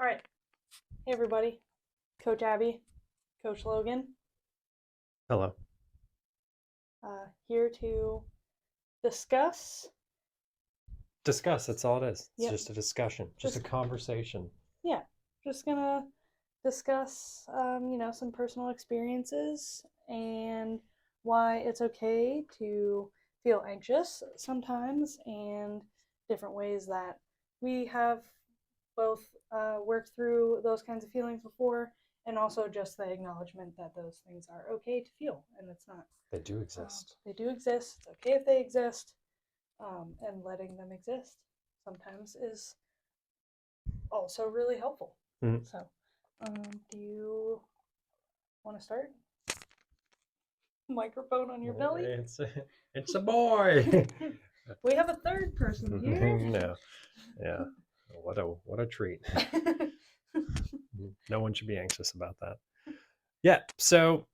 right. Hey, everybody. Coach Abby, Coach Logan, Hello. here to discuss. Discuss. That's all it is. It's Yep. just a discussion, just a Just, conversation. yeah. Just gonna discuss, some personal experiences and why it's okay to feel anxious sometimes and different ways that we have both worked through those kinds of feelings before and also just the acknowledgement that those things are okay to feel and it's not. They do exist. They do exist. It's okay if they exist, and letting them exist sometimes is also really helpful. Mhm. So, do you want to start? Microphone on your belly? It's it's a boy. We have a third person here. No. Yeah. What a treat. No one should be anxious about that. Yeah. So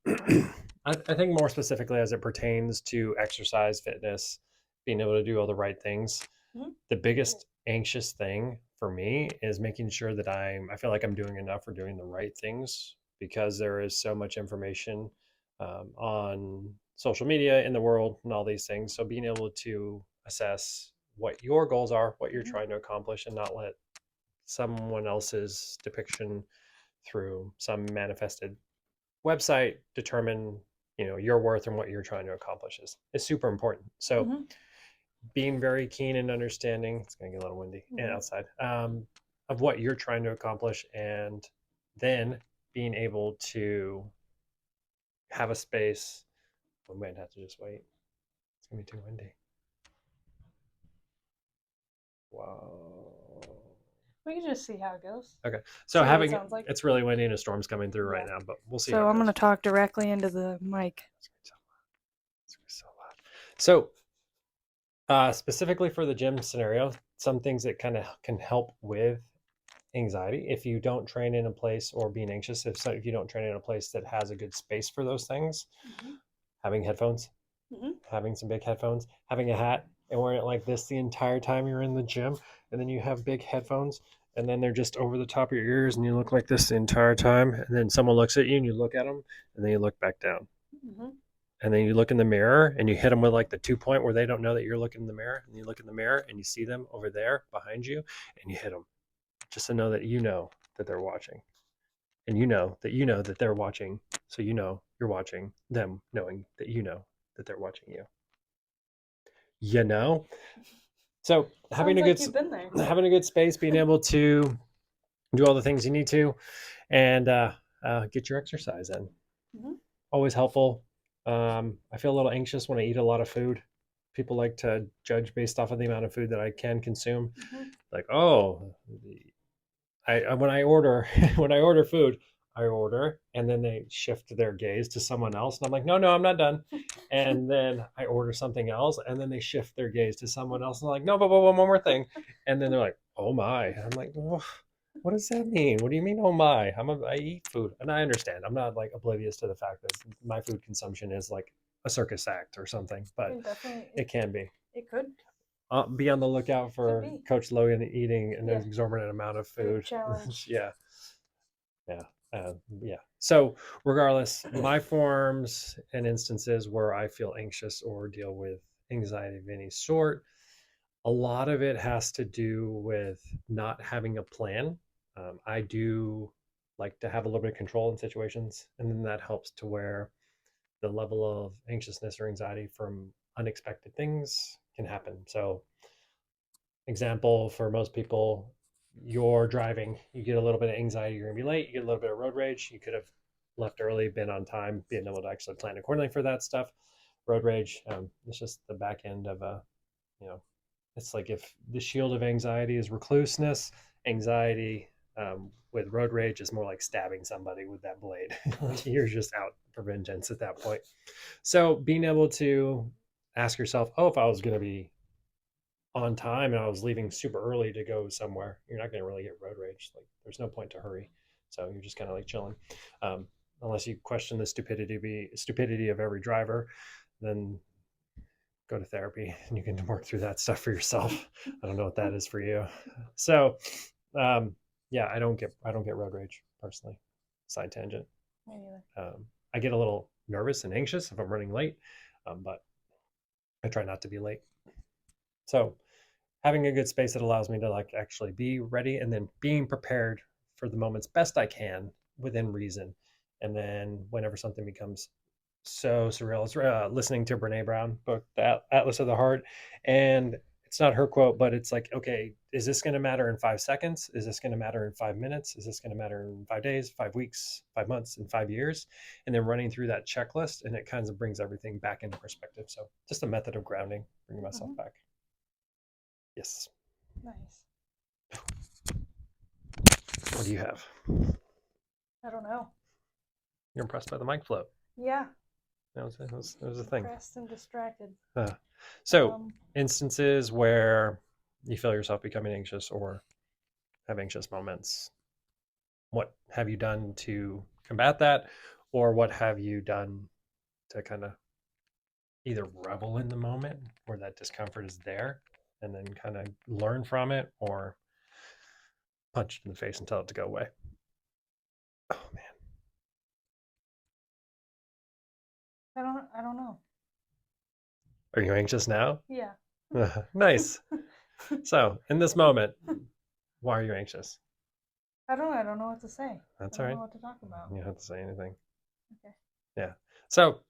I think more specifically as it pertains to exercise, fitness, being able to do all the right things, Mhm. the biggest anxious thing for me is making sure that I feel like I'm doing enough or doing the right things because there is so much information on social media in the world and all these things. So being able to assess what your goals are, what you're Mhm. trying to accomplish, and not let someone else's depiction through some manifested website determine your worth and what you're trying to accomplish is super important. So Mhm. being very keen and understanding, it's going to get a little windy and Mhm. outside, of what you're trying to accomplish, and then being able to have a space. We might have to just wait. It's going to be too windy. Wow. We can just see how it goes. Okay. So See what it having sounds like. it's really windy and a storm's coming through right Yeah. now, but we'll see how So it I'm goes. gonna talk directly into the mic. It's gonna be so loud. So specifically for the gym scenario, some things that kind of can help with anxiety if you don't train in a place, or being anxious if you don't train in a place that has a good space for those things. Mhm. Having headphones, Mhm. having some big headphones, having a hat and wearing it like this the entire time you're in the gym, and then you have big headphones and then they're just over the top of your ears and you look like this the entire time, and then someone looks at you and you look at them and then you look back down, Mhm. and then you look in the mirror and you hit them with like the 2 point where they don't know that you're looking in the mirror, and you look in the mirror and you see them over there behind you and you hit them just to know that that they're watching, and you know that they're watching, so you're watching them, knowing that that they're watching you. You know, so Sounds like you've been there. having a good space, being able to do all the things you need to, and get your exercise in. Mhm. Always helpful. I feel a little anxious when I eat a lot of food. People like to judge based off of the amount of food that I can consume. Mhm. Like, oh, when I order when I order food, I order, and then they shift their gaze to someone else, and I'm like, no, I'm not done. And then I order something else, and then they shift their gaze to someone else, and I'm like, no, but one more thing. And then they're like, oh my, and I'm like, oh, what does that mean? What do you mean, oh my? I eat food, and I understand. I'm not like oblivious to the fact that my food consumption is like a circus act or something, but It definitely it can be. it could Be on the lookout could for be. Coach Logan eating an Yeah. exorbitant amount of Food food. challenge. Yeah, yeah, yeah. So, regardless, my forms and instances where I feel anxious or deal with anxiety of any sort, a lot of it has to do with not having a plan. I do like to have a little bit of control in situations, and then that helps to where the level of anxiousness or anxiety from unexpected things can happen. So, example for most people, you're driving, you get a little bit of anxiety, you're gonna be late, you get a little bit of road rage, you could have left early, been on time, being able to actually plan accordingly for that stuff. Road rage, it's just the back end of you know, it's like if the shield of anxiety is recluseness, anxiety with road rage is more like stabbing somebody with that blade. You're just out for vengeance at that point. So being able to ask yourself, oh, if I was going to be on time and I was leaving super early to go somewhere, you're not going to really get road rage. Like there's no point to hurry. So you're just kind of like chilling. Um, Unless you question the stupidity of every driver, then go to therapy and you can work through that stuff for yourself. I don't know what that is for you. So, um, yeah, I don't get road rage personally. Side tangent. Me neither. I get a little nervous and anxious if I'm running late, but I try not to be late. So having a good space that allows me to like actually be ready and then being prepared for the moments best I can within reason. And then whenever something becomes so surreal, it's listening to Brene Brown book, the Atlas of the Heart, and it's not her quote, but it's like, okay, is this going to matter in 5 seconds? Is this going to matter in 5 minutes? Is this going to matter in 5 days, 5 weeks, 5 months, and 5 years? And then running through that checklist, and it kind of brings everything back into perspective. So just a method of grounding, bringing myself Hmm. back. Yes. Nice. What do you have? I don't know. You're impressed by the mic float. Yeah. That was a thing. Depressed and distracted. Uh, so, Um, instances where you feel yourself becoming anxious or have anxious moments, what have you done to combat that? Or what have you done to kind of either revel in the moment where that discomfort is there and then kind of learn from it or punch it in the face and tell it to go away? Oh, man. I don't know. Are you anxious now? Yeah. Nice. So, in this moment, why are you anxious? I don't know what to say. I That's all don't know right. what to talk about. You don't have to say anything. Okay. Yeah. So,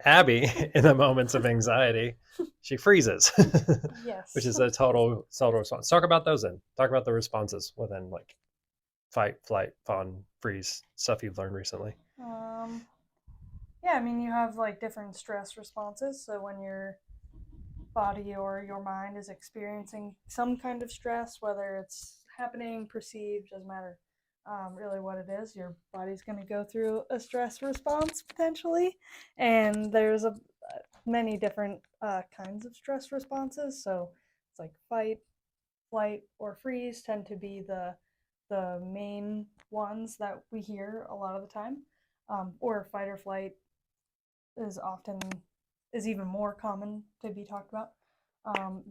Abby, in the moments of anxiety, she freezes, which Yes. is a total response. Talk about those then. Talk about the responses within like fight, flight, fawn, freeze, stuff you've learned recently. Um, yeah, I mean, you have like different stress responses. So when your body or your mind is experiencing some kind of stress, whether it's happening, perceived, doesn't matter really what it is, your body's going to go through a stress response potentially. And there's many different kinds of stress responses. So it's like fight, flight, or freeze tend to be the main ones that we hear a lot of the time. Or fight or flight is often is even more common to be talked about.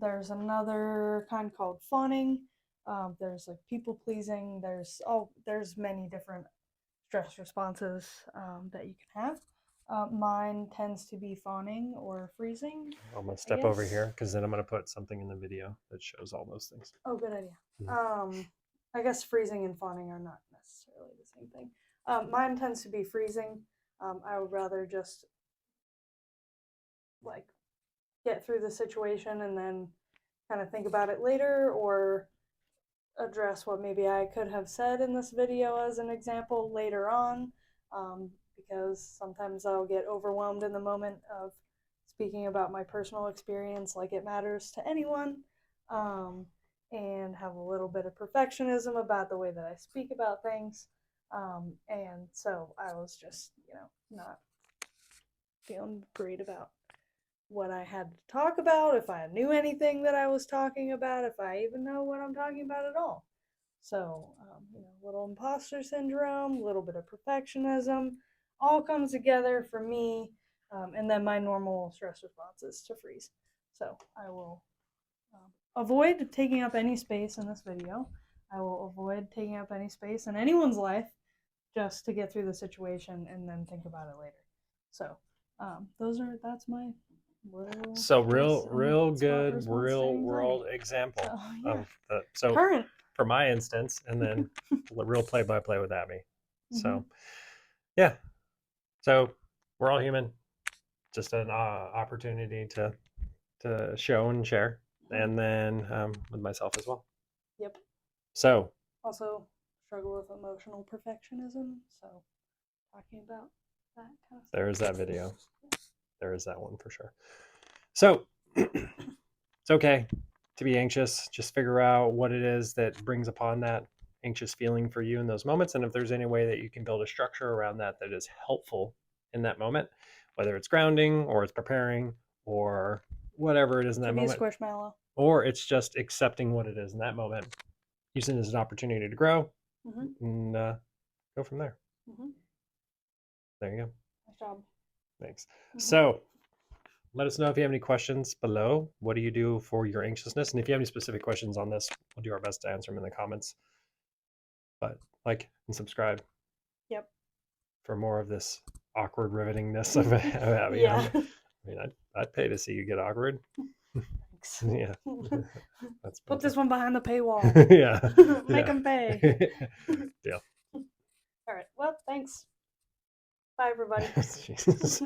There's another kind called fawning. There's like people pleasing. There's many different stress responses that you can have. Mine tends to be fawning or freezing, I'm gonna I step over guess. here because then I'm gonna put something in the video that shows all those things. Oh, good idea. Mhm. I guess freezing and fawning are not necessarily the same thing. Mine tends to be freezing. I would rather just like get through the situation and then kind of think about it later or address what maybe I could have said in this video as an example later on, because sometimes I'll get overwhelmed in the moment of speaking about my personal experience like it matters to anyone, um, and have a little bit of perfectionism about the way that I speak about things. And so I was just, not feeling great about what I had to talk about, if I knew anything that I was talking about, if I even know what I'm talking about at all. So, little imposter syndrome, a little bit of perfectionism, all comes together for me, and then my normal stress responses to freeze. So, I will avoid taking up any space in this video. I will avoid taking up any space in anyone's life just to get through the situation and then think about it later. So, that's my little So stress and real good, response to real anxiety. world example So yeah, of the so current. for my instance, and then real play by play with Abby. Mm-hmm. So yeah, so we're all human. Just an opportunity to show and share, Mm-hmm. and then with myself as well. Yep. So Also struggle with emotional perfectionism. So talking about that kind of stuff. there is that video. There is that one for sure. So it's okay to be anxious. Just figure out what it is that brings upon that anxious feeling for you in those moments. And if there's any way that you can build a structure around that that is helpful in that moment, whether it's grounding or it's preparing or whatever it is in that Give me a moment, squishmallow. or it's just accepting what it is in that moment, using it as an opportunity to grow Mm-hmm. and go from there. Mm-hmm. There you go. Nice job. Thanks. Mm-hmm. So let us know if you have any questions below. What do you do for your anxiousness? And if you have any specific questions on this, we'll do our best to answer them in the comments. But like and subscribe Yep. for more of this awkward rivetingness of Abby. Yeah. I mean, I'd pay to see you get awkward. Thanks. Yeah, that's Put expensive. this one behind the paywall. Yeah, Make yeah. them pay. Deal. All right. Well, thanks. Bye, everybody. Jesus.